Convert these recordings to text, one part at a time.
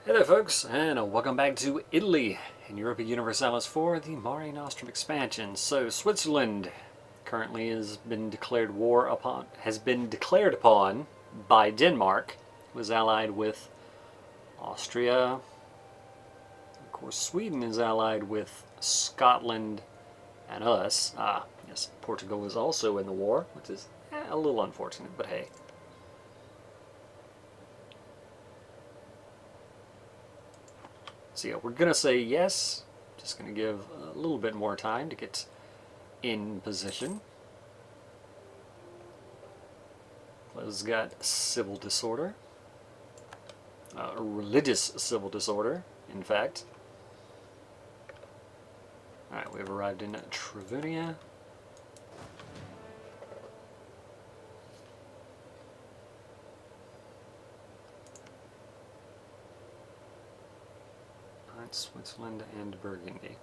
Hey there folks, and welcome back to Italy in Europa Universalis IV, the Mare Nostrum expansion. So Switzerland currently has been declared upon by Denmark, who is allied with Austria. Of course, Sweden is allied with Scotland and us. Yes, Portugal is also in the war, which is a little unfortunate, but hey. So yeah, we're going to say yes. Just going to give a little bit more time to get in position. Close got civil disorder. Religious civil disorder, in fact. Alright, we've arrived in Travunia. Switzerland and Burgundy.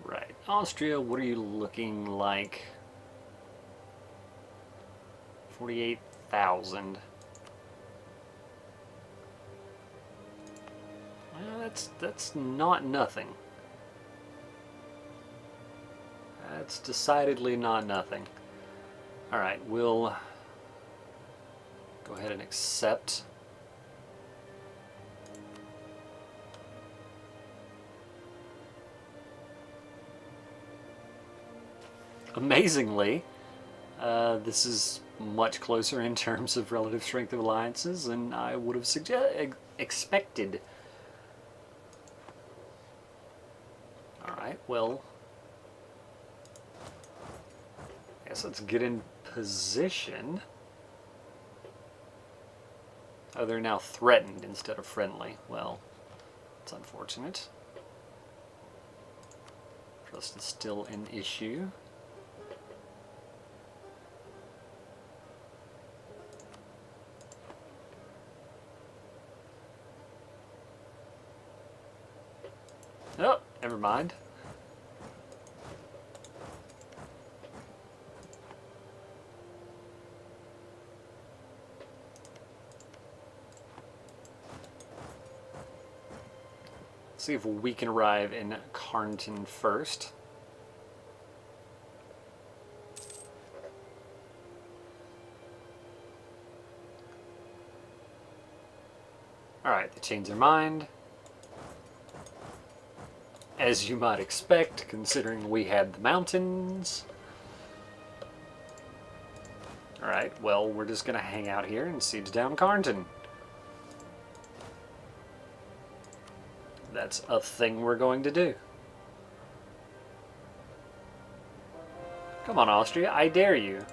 Right. Austria, what are you looking like? 48,000. That's not nothing. That's decidedly not nothing. Alright, we'll go ahead and accept. Amazingly, this is much closer in terms of relative strength of alliances than I would have expected. Alright, well, I guess let's get in position. Oh, they're now threatened instead of friendly. Well, it's unfortunate. Trust is still an issue. Oh, never mind. Let's see if we can arrive in Carnton first. Alright, they changed their mind. As you might expect, considering we had the mountains. Alright, well, we're just going to hang out here and siege down Carnton. That's a thing we're going to do. Come on, Austria, I dare you.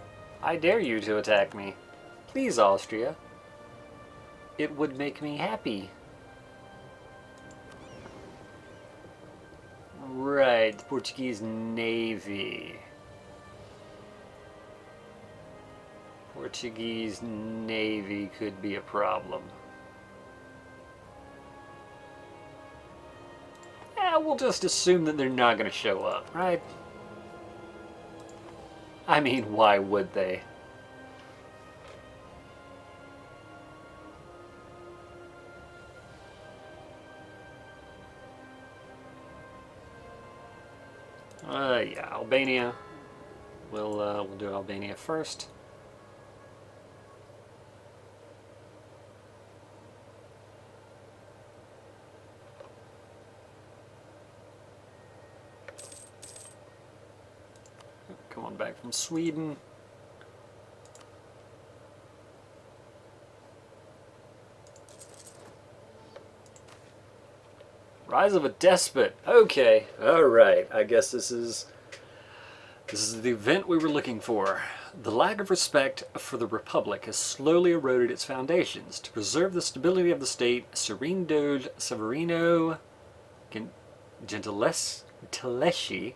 I dare you to attack me. Please, Austria. It would make me happy. Right, the Portuguese Navy. Portuguese Navy could be a problem. Yeah, we'll just assume that they're not going to show up, right? I mean, why would they? Yeah, Albania. We'll do Albania first. Come on back from Sweden. Rise of a despot. Okay, all right. I guess this is the event we were looking for. The lack of respect for the Republic has slowly eroded its foundations. To preserve the stability of the state, Serene Doge Severino Gentileschi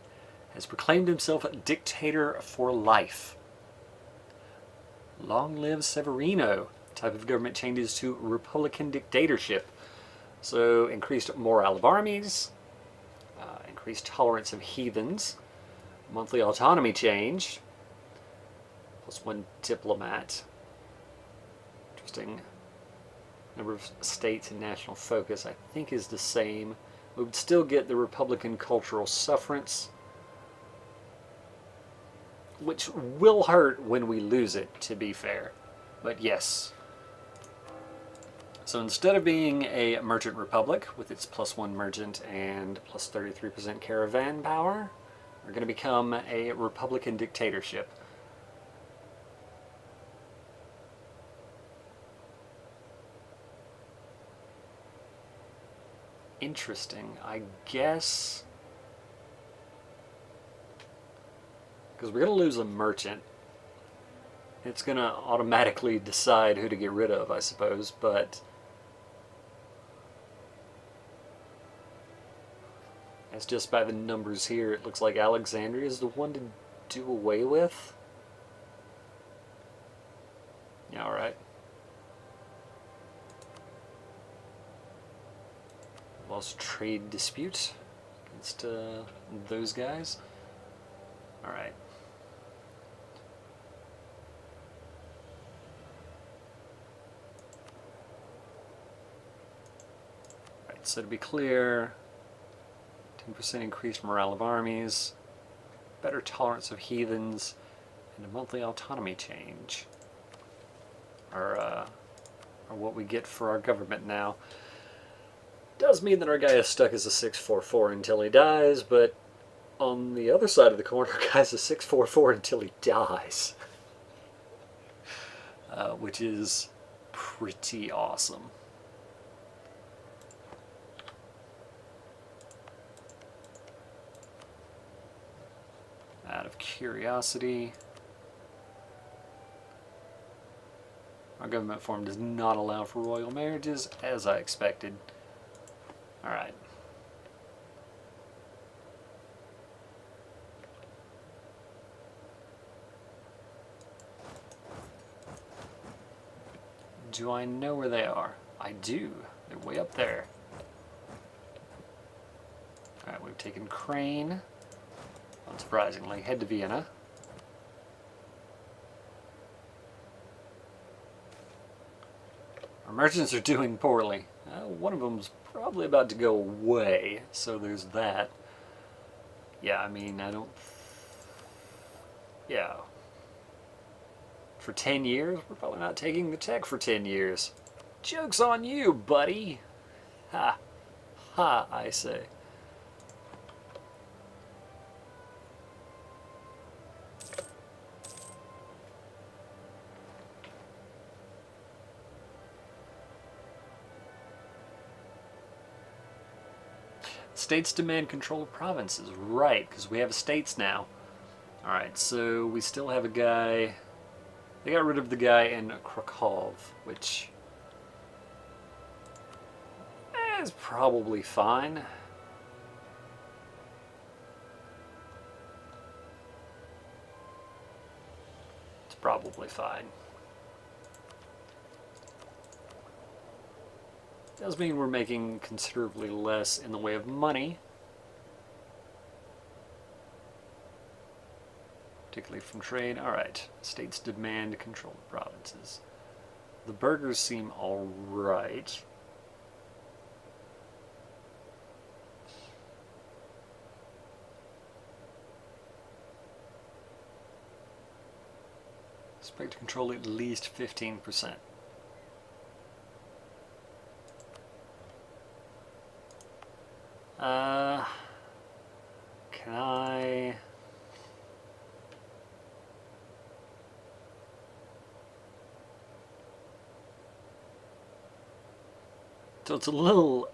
has proclaimed himself dictator for life. Long live Severino. Type of government changes to Republican dictatorship. So increased morale of armies, increased tolerance of heathens, monthly autonomy change, +1 diplomat. Interesting. Number of states and national focus I think is the same. We would still get the Republican cultural sufferance, which will hurt when we lose it, to be fair. But yes. So instead of being a merchant republic with its +1 merchant and +33% caravan power, we're going to become a Republican dictatorship. Interesting. I guess because we're going to lose a merchant, it's going to automatically decide who to get rid of, I suppose, but as just by the numbers here, it looks like Alexandria is the one to do away with. Yeah, alright. Lost trade dispute against those guys. Alright. Alright, so to be clear, 10% increased morale of armies, better tolerance of heathens, and a monthly autonomy change are what we get for our government now. Does mean that our guy is stuck as a 644 until he dies, but on the other side of the coin, our guy's a 644 until he dies. Which is pretty awesome. Out of curiosity, our government form does not allow for royal marriages, as I expected. Alright. Do I know where they are? I do. They're way up there. Alright, we've taken Crane. Unsurprisingly, head to Vienna. Our merchants are doing poorly. One of them's probably about to go away, so there's that. Yeah, I mean, I don't... Yeah. For 10 years? We're probably not taking the tech for 10 years. Joke's on you, buddy! Ha! Ha, I say. States demand control of provinces. Right, because we have states now. Alright, so we still have a guy... They got rid of the guy in Krakow, which is probably fine. It's probably fine. Does mean we're making considerably less in the way of money, particularly from trade. Alright, states demand control of provinces. The burghers seem alright. Expect to control at least 15%. Can I... So it's a little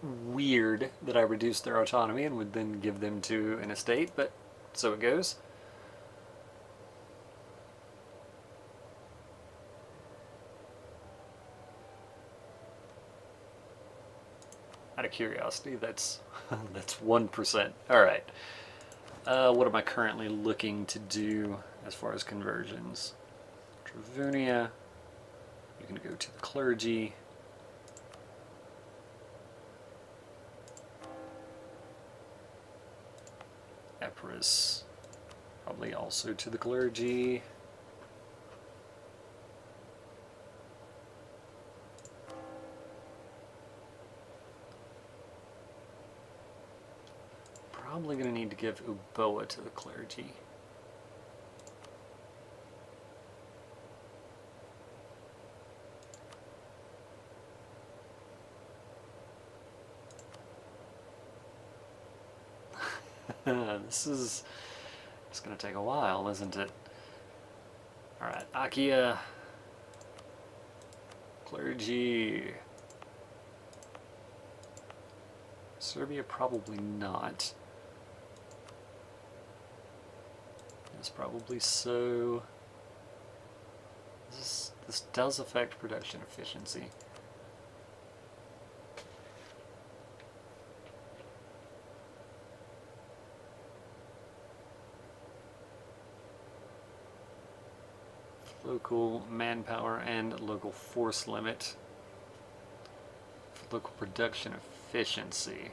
weird that I reduced their autonomy and would then give them to an estate, but so it goes. Out of curiosity, that's 1%. Alright. What am I currently looking to do as far as conversions? Travunia, you're going to go to the clergy. Epirus, probably also to the clergy. Probably going to need to give Uboa to the clergy. This is going to take a while, isn't it? Alright, Achaea, clergy. Serbia, probably not. It's probably so. This does affect production efficiency. Local manpower and local force limit. Local production efficiency.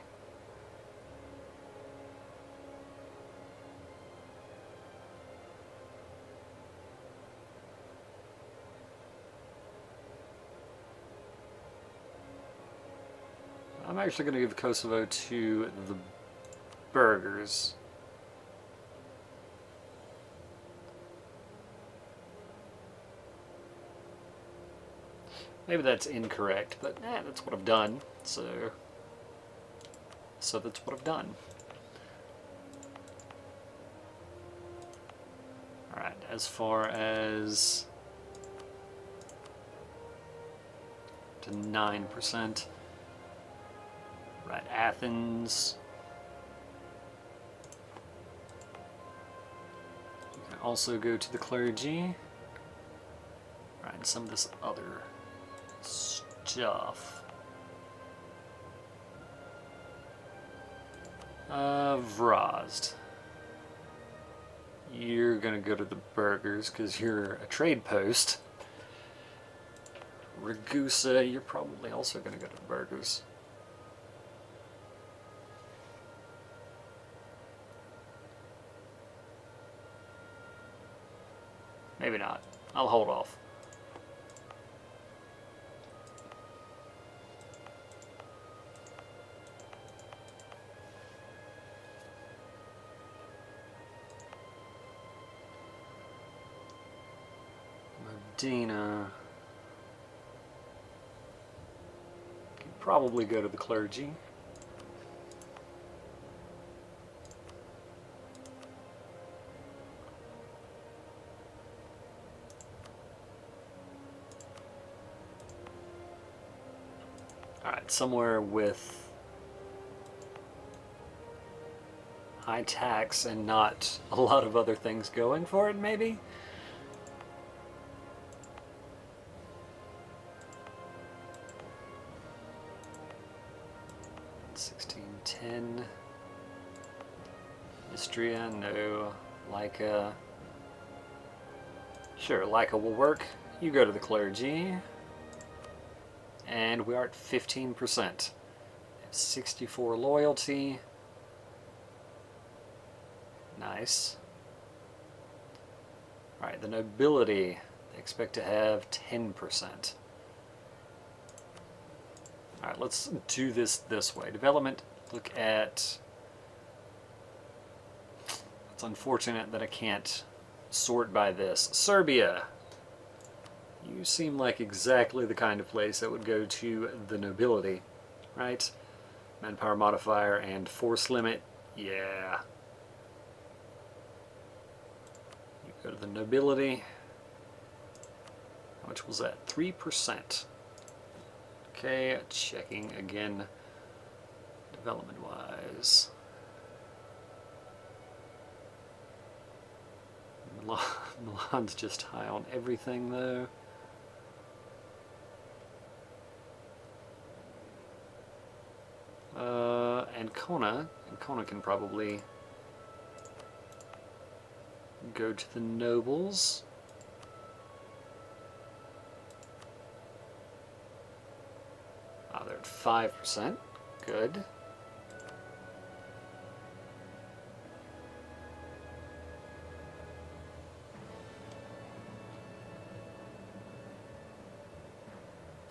I'm actually going to give Kosovo to the Burghers. Maybe that's incorrect, but that's what I've done. So that's what I've done. Alright, as far as to 9%. Right, Athens. You can also go to the clergy. Right, and some of this other stuff. Vrazd. You're gonna go to the Burghers because you're a trade post. Ragusa, you're probably also gonna go to the Burghers. Maybe not. I'll hold off. Medina. Can probably go to the clergy. Alright, somewhere with high tax and not a lot of other things going for it, maybe? $16.10. Istria, no. Laika. Sure, Laika will work. You go to the clergy. And we are at 15%. 64 loyalty. Nice. Alright, the nobility, they expect to have 10%. Alright, let's do this way. Development, look at... It's unfortunate that I can't sort by this. Serbia. You seem like exactly the kind of place that would go to the nobility, right? Manpower modifier and force limit, yeah. You go to the nobility. How much was that? 3%. Okay, checking again, development-wise. Milan's just high on everything, though. And Kona can probably go to the nobles. at 5%. Good.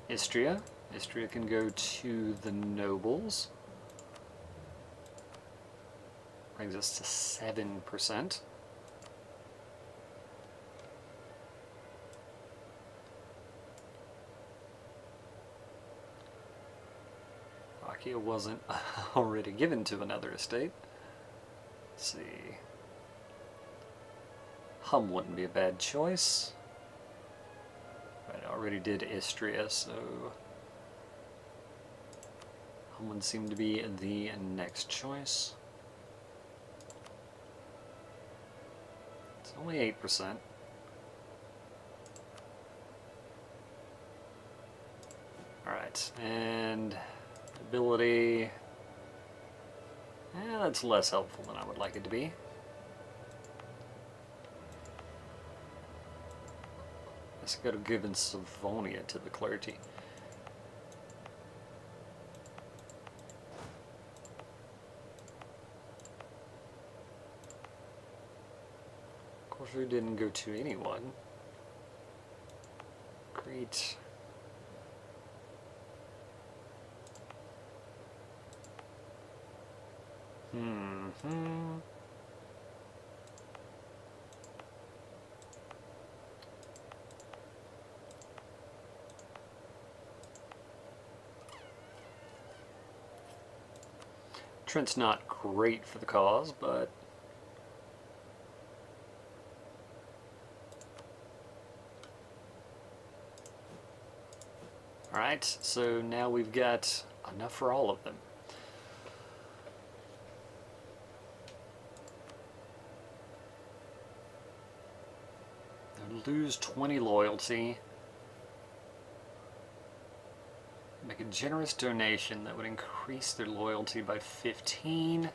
Istria. Istria can go to the nobles. Brings us to 7%. Slovakia wasn't already given to another estate. Let's see. Hum wouldn't be a bad choice. I already did Istria, so Hum would seem to be the next choice. It's only 8%. Alright, and ability. Yeah, that's less helpful than I would like it to be. Let's go to giving Savonia to the clergy. Of course, we didn't go to anyone. Great. Trent's not great for the cause, but alright, so now we've got enough for all of them. Lose 20 loyalty. Make a generous donation that would increase their loyalty by 15 to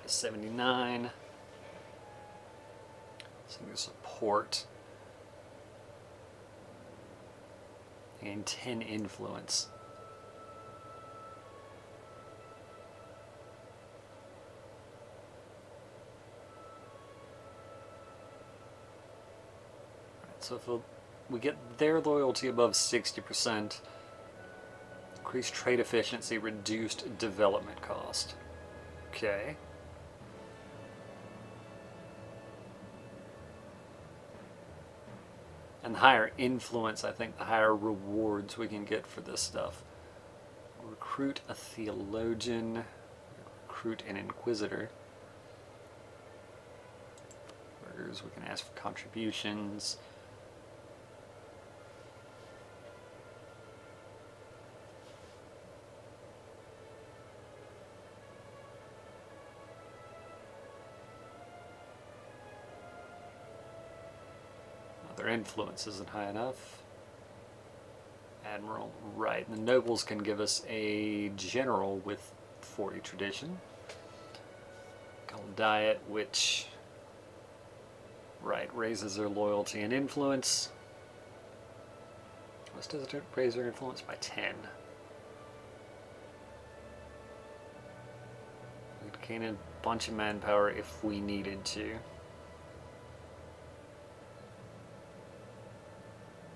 79. Something support. Gain 10 influence. So if we get their loyalty above 60%, increased trade efficiency, reduced development cost. Okay. And the higher influence, I think the higher rewards we can get for this stuff. Recruit a theologian, recruit an inquisitor. We can ask for contributions. Their influence isn't high enough. Admiral, right. The nobles can give us a general with 40 tradition. Called Diet, which, right, raises their loyalty and influence. What does it raise their influence by 10? We'd gain a bunch of manpower if we needed to.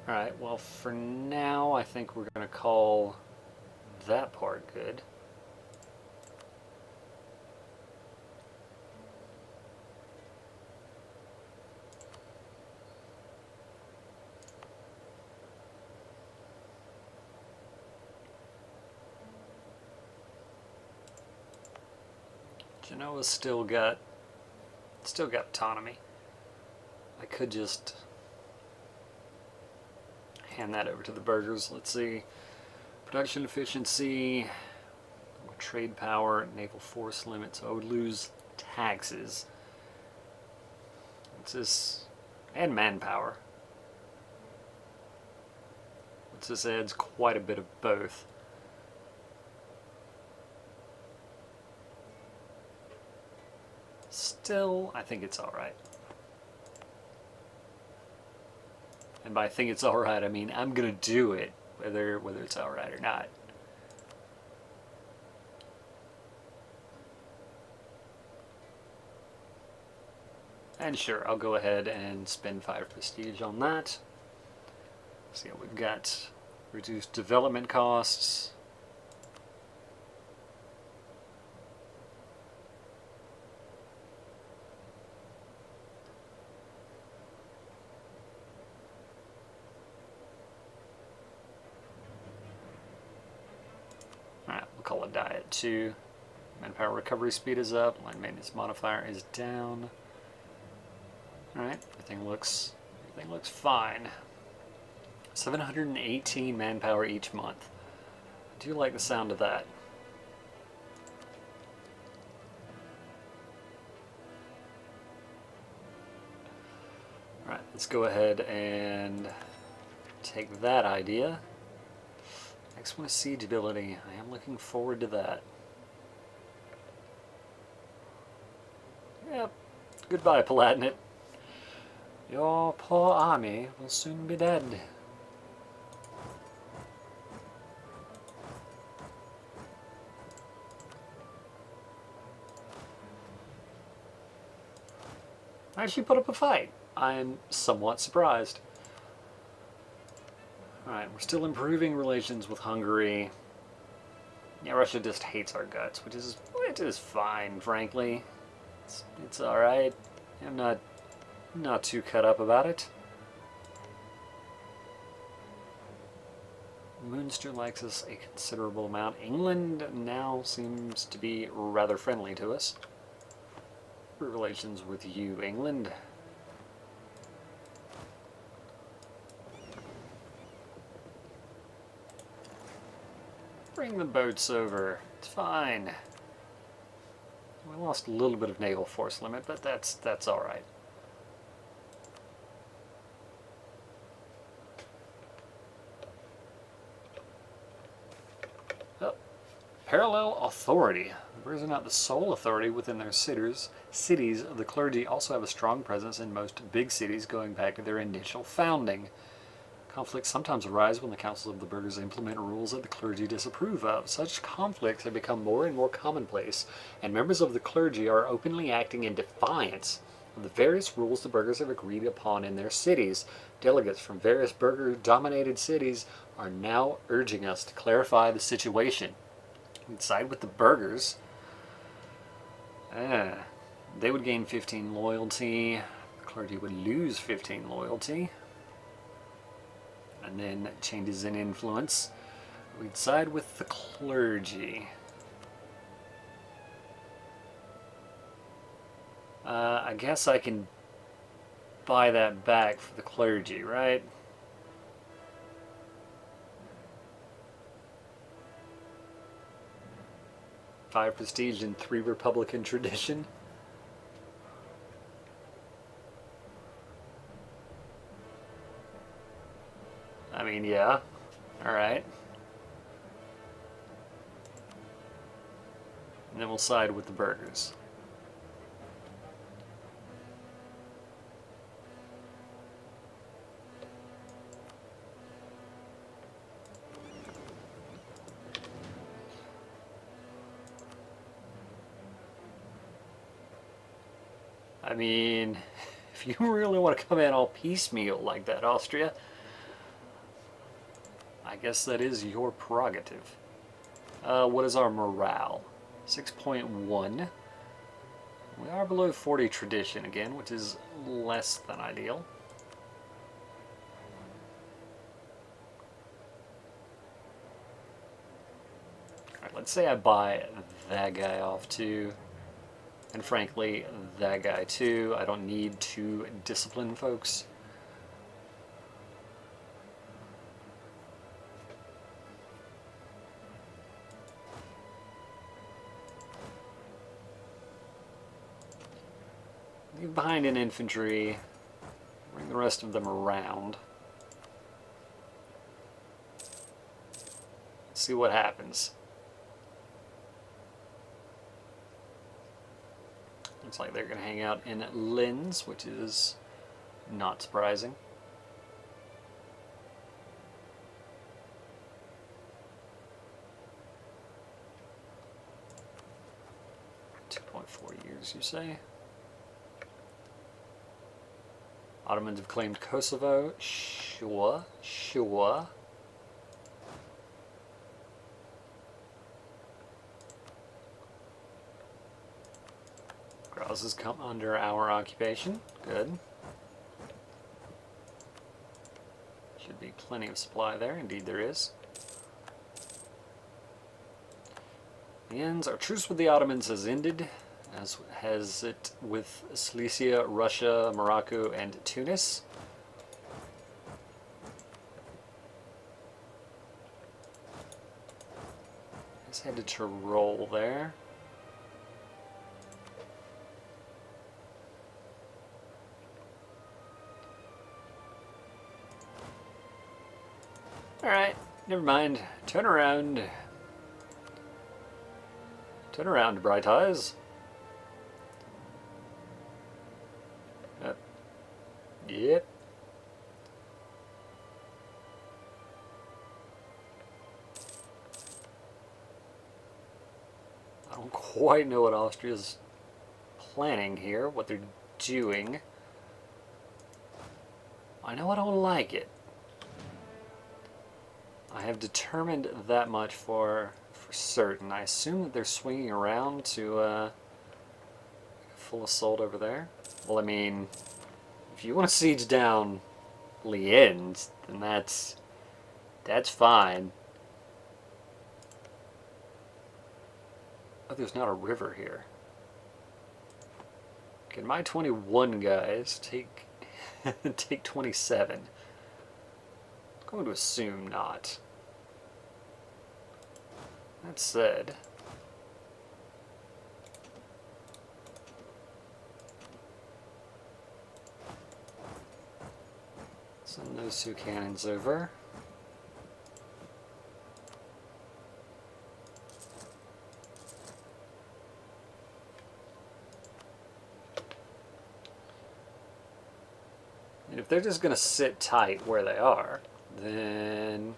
Alright, well for now I think we're going to call that part good. Genoa's still got autonomy. I could just hand that over to the burghers. Let's see. Production efficiency, trade power, naval force limit, so I would lose taxes. What's this? And manpower. What's this adds quite a bit of both. Still, I think it's alright. And by I think it's alright, I mean I'm gonna do it, whether it's alright or not. And sure, I'll go ahead and spend 5 prestige on that. See what we've got. Reduced development costs. Alright, we'll call it diet 2. Manpower recovery speed is up. Line maintenance modifier is down. Alright, everything looks fine. 718 manpower each month. I do like the sound of that. Alright, let's go ahead and take that idea. Next one is siege ability. I am looking forward to that. Yep. Goodbye, Palatinate. Your poor army will soon be dead. I actually put up a fight. I'm somewhat surprised. Alright, we're still improving relations with Hungary. Yeah, Russia just hates our guts, which is fine, frankly. It's alright. I'm not too cut up about it. Munster likes us a considerable amount. England now seems to be rather friendly to us. Relations with you, England. Bring the boats over. It's fine. We lost a little bit of naval force limit, but that's all right. Oh, parallel authority. The Burghs are not the sole authority within their cities. The clergy also have a strong presence in most big cities going back to their initial founding. Conflicts sometimes arise when the councils of the burghers implement rules that the clergy disapprove of. Such conflicts have become more and more commonplace, and members of the clergy are openly acting in defiance of the various rules the burghers have agreed upon in their cities. Delegates from various burgher-dominated cities are now urging us to clarify the situation. We'd side with the burghers. They would gain 15 loyalty. The clergy would lose 15 loyalty. And then changes in influence. We'd side with the clergy. I guess I can buy that back for the clergy, right? Five prestige and 3 Republican tradition. I mean, yeah. Alright. And then we'll side with the burghers. I mean, if you really want to come in all piecemeal like that, Austria, I guess that is your prerogative. What is our morale? 6.1. We are below 40 tradition again, which is less than ideal. Alright, let's say I buy that guy off too. And frankly, that guy too. I don't need to discipline folks. Leave behind in infantry. Bring the rest of them around. See what happens. Looks like they're going to hang out in Linz, which is not surprising. .4 years, you say? Ottomans have claimed Kosovo. Sure, sure. Graz has come under our occupation. Good. Should be plenty of supply there. Indeed there is. The ends. Our truce with the Ottomans has ended, as has it with Cilicia, Russia, Morocco, and Tunis. It's headed to roll there. Alright, never mind. Turn around. Turn around, bright eyes. Yep. I don't quite know what Austria's planning here, what they're doing. I know I don't like it. I have determined that much for certain. I assume that they're swinging around to full assault over there. Well, I mean, if you want to siege down Lienz, then that's fine. Oh, there's not a river here. Can my 21 guys take take 27? I'm going to assume not. That said, send those 2 cannons over. And if they're just going to sit tight where they are, then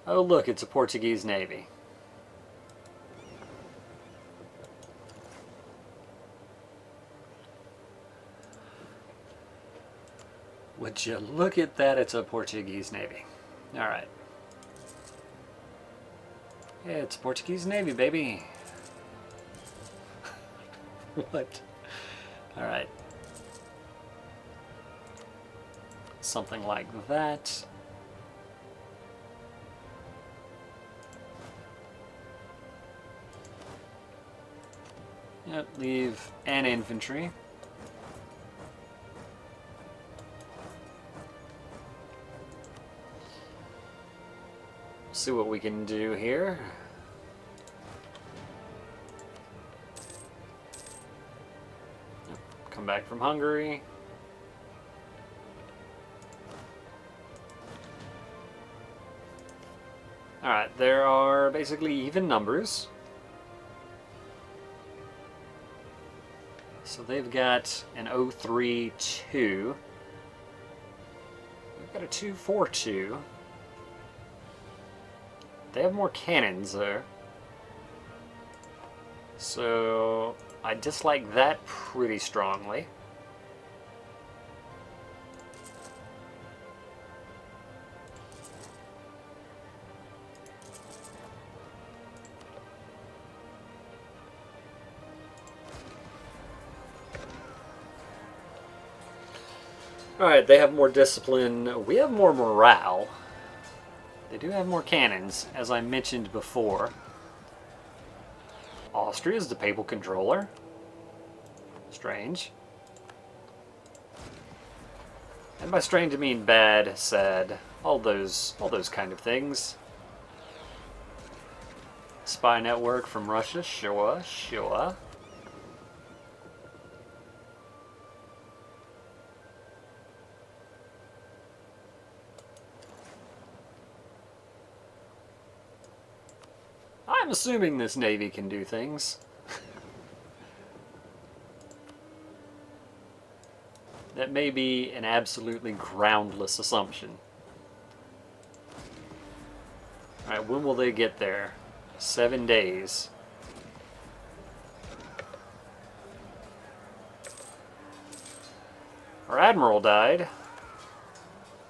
oh look, it's a Portuguese navy. Would you look at that, it's a Portuguese navy. Alright. Yeah, it's a Portuguese navy, baby. What? Alright. Something like that. Yep, leave an infantry. See what we can do here. Yep, come back from Hungary. Alright, there are basically even numbers. So they've got an 032. We've got a 242. They have more cannons there. So I dislike that pretty strongly. Alright, they have more discipline. We have more morale. They do have more cannons, as I mentioned before. Austria is the papal controller. Strange. And by strange I mean bad, sad, all those kind of things. Spy network from Russia, sure, sure. I'm assuming this navy can do things. That may be an absolutely groundless assumption. Alright, when will they get there? 7 days. Our admiral died.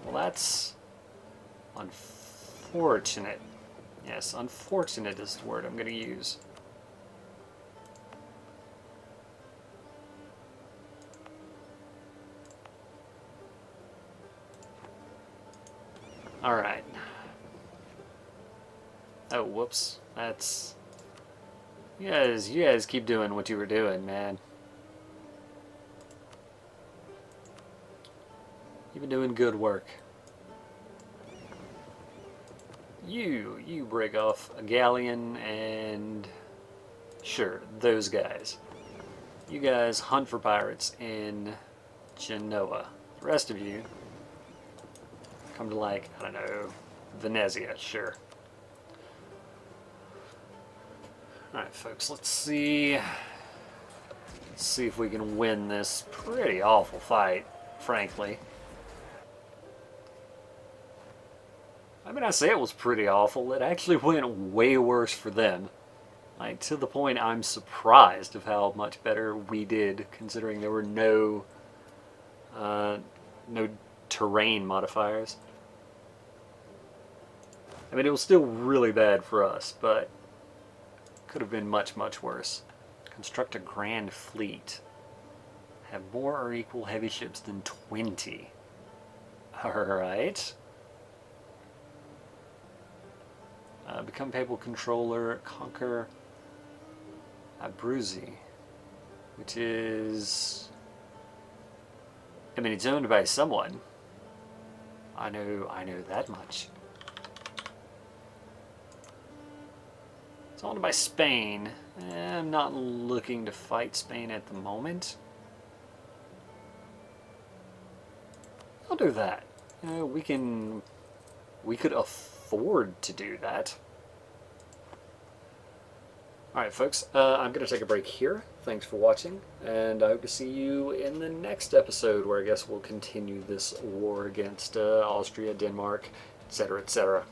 Well, that's unfortunate. Yes, unfortunate is the word I'm going to use. Alright. Oh, whoops. That's... You guys keep doing what you were doing, man. You've been doing good work. You break off a galleon and... Sure, those guys. You guys hunt for pirates in Genoa. The rest of you come to, like, I don't know, Venezia, sure. Alright, folks, let's see if we can win this pretty awful fight, frankly. I mean, I say it was pretty awful. It actually went way worse for them. Like, to the point I'm surprised of how much better we did, considering there were no terrain modifiers. I mean, it was still really bad for us, but could have been much, much worse. Construct a grand fleet. Have more or equal heavy ships than 20. Alright. Become papal controller. Conquer Abruzzi, which is... I mean, it's owned by someone. I know that much. It's owned by Spain. I'm not looking to fight Spain at the moment. I'll do that. You know, we could afford to do that. Alright, folks, I'm going to take a break here. Thanks for watching, and I hope to see you in the next episode, where I guess we'll continue this war against Austria, Denmark, etc., etc.